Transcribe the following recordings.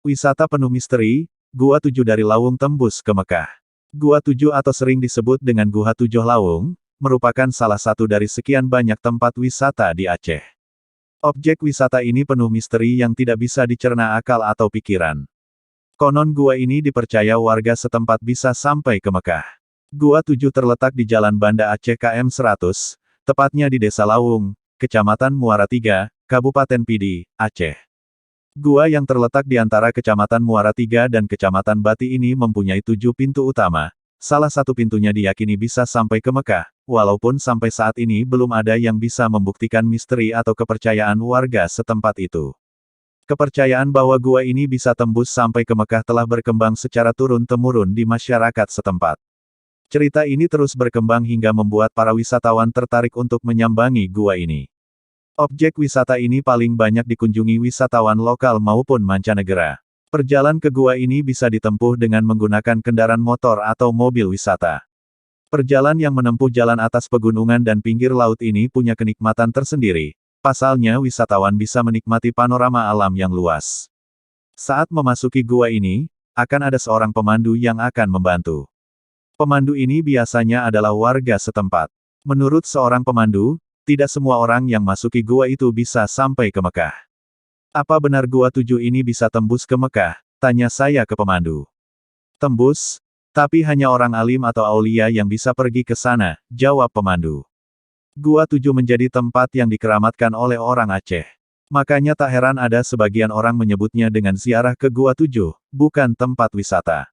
Wisata penuh misteri, Gua Tujuh dari Lawung tembus ke Mekah. Gua Tujuh atau sering disebut dengan Guha Tujuh Lawung, merupakan salah satu dari sekian banyak tempat wisata di Aceh. Objek wisata ini penuh misteri yang tidak bisa dicerna akal atau pikiran. Konon gua ini dipercaya warga setempat bisa sampai ke Mekah. Gua Tujuh terletak di Jalan Banda Aceh KM 100, tepatnya di Desa Lawung, Kecamatan Muara Tiga, Kabupaten Pidi, Aceh. Gua yang terletak di antara Kecamatan Muara Tiga dan Kecamatan Bati ini mempunyai 7 pintu utama. Salah satu pintunya diyakini bisa sampai ke Mekah, walaupun sampai saat ini belum ada yang bisa membuktikan misteri atau kepercayaan warga setempat itu. Kepercayaan bahwa gua ini bisa tembus sampai ke Mekah telah berkembang secara turun-temurun di masyarakat setempat. Cerita ini terus berkembang hingga membuat para wisatawan tertarik untuk menyambangi gua ini. Objek wisata ini paling banyak dikunjungi wisatawan lokal maupun mancanegara. Perjalanan ke gua ini bisa ditempuh dengan menggunakan kendaraan motor atau mobil wisata. Perjalanan yang menempuh jalan atas pegunungan dan pinggir laut ini punya kenikmatan tersendiri. Pasalnya wisatawan bisa menikmati panorama alam yang luas. Saat memasuki gua ini, akan ada seorang pemandu yang akan membantu. Pemandu ini biasanya adalah warga setempat. Menurut seorang pemandu, tidak semua orang yang masuki gua itu bisa sampai ke Mekah. Apa benar Gua Tujuh ini bisa tembus ke Mekah? Tanya saya ke pemandu. Tembus? Tapi hanya orang alim atau aulia yang bisa pergi ke sana, jawab pemandu. Gua Tujuh menjadi tempat yang dikeramatkan oleh orang Aceh. Makanya tak heran ada sebagian orang menyebutnya dengan ziarah ke Gua Tujuh, bukan tempat wisata.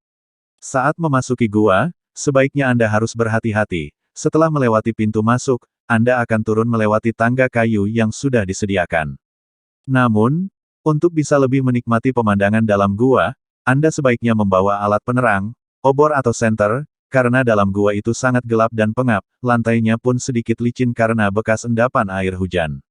Saat memasuki gua, sebaiknya Anda harus berhati-hati. Setelah melewati pintu masuk, Anda akan turun melewati tangga kayu yang sudah disediakan. Namun, untuk bisa lebih menikmati pemandangan dalam gua, Anda sebaiknya membawa alat penerang, obor atau senter, karena dalam gua itu sangat gelap dan pengap, lantainya pun sedikit licin karena bekas endapan air hujan.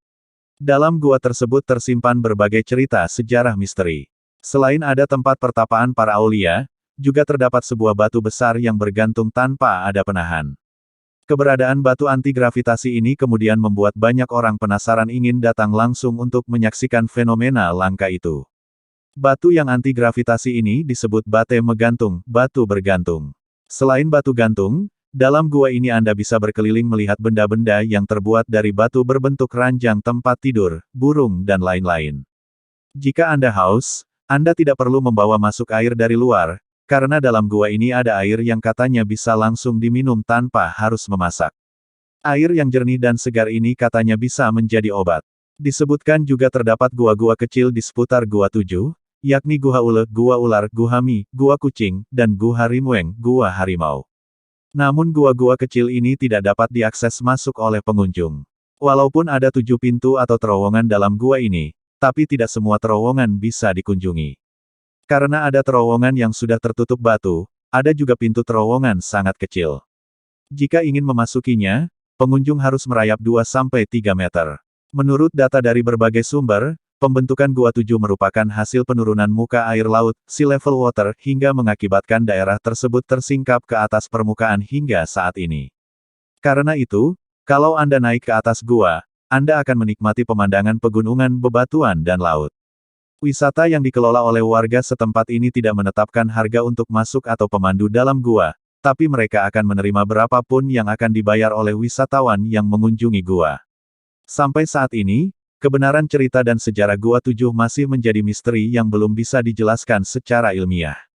Dalam gua tersebut tersimpan berbagai cerita sejarah misteri. Selain ada tempat pertapaan para aulia, juga terdapat sebuah batu besar yang bergantung tanpa ada penahan. Keberadaan batu anti-gravitasi ini kemudian membuat banyak orang penasaran ingin datang langsung untuk menyaksikan fenomena langka itu. Batu yang anti-gravitasi ini disebut bate megantung, batu bergantung. Selain batu gantung, dalam gua ini Anda bisa berkeliling melihat benda-benda yang terbuat dari batu berbentuk ranjang tempat tidur, burung dan lain-lain. Jika Anda haus, Anda tidak perlu membawa masuk air dari luar, karena dalam gua ini ada air yang katanya bisa langsung diminum tanpa harus memasak. Air yang jernih dan segar ini katanya bisa menjadi obat. Disebutkan juga terdapat gua-gua kecil di seputar Gua Tujuh, yakni Gua Ule, Gua Ular, Gua Mi, Gua Kucing, dan Gua Rimweng, Gua Harimau. Namun gua-gua kecil ini tidak dapat diakses masuk oleh pengunjung. Walaupun ada 7 pintu atau terowongan dalam gua ini, tapi tidak semua terowongan bisa dikunjungi. Karena ada terowongan yang sudah tertutup batu, ada juga pintu terowongan sangat kecil. Jika ingin memasukinya, pengunjung harus merayap 2-3 meter. Menurut data dari berbagai sumber, pembentukan Gua Tujuh merupakan hasil penurunan muka air laut, sea level water, hingga mengakibatkan daerah tersebut tersingkap ke atas permukaan hingga saat ini. Karena itu, kalau Anda naik ke atas gua, Anda akan menikmati pemandangan pegunungan bebatuan dan laut. Wisata yang dikelola oleh warga setempat ini tidak menetapkan harga untuk masuk atau pemandu dalam gua, tapi mereka akan menerima berapapun yang akan dibayar oleh wisatawan yang mengunjungi gua. Sampai saat ini, kebenaran cerita dan sejarah Gua Tujuh masih menjadi misteri yang belum bisa dijelaskan secara ilmiah.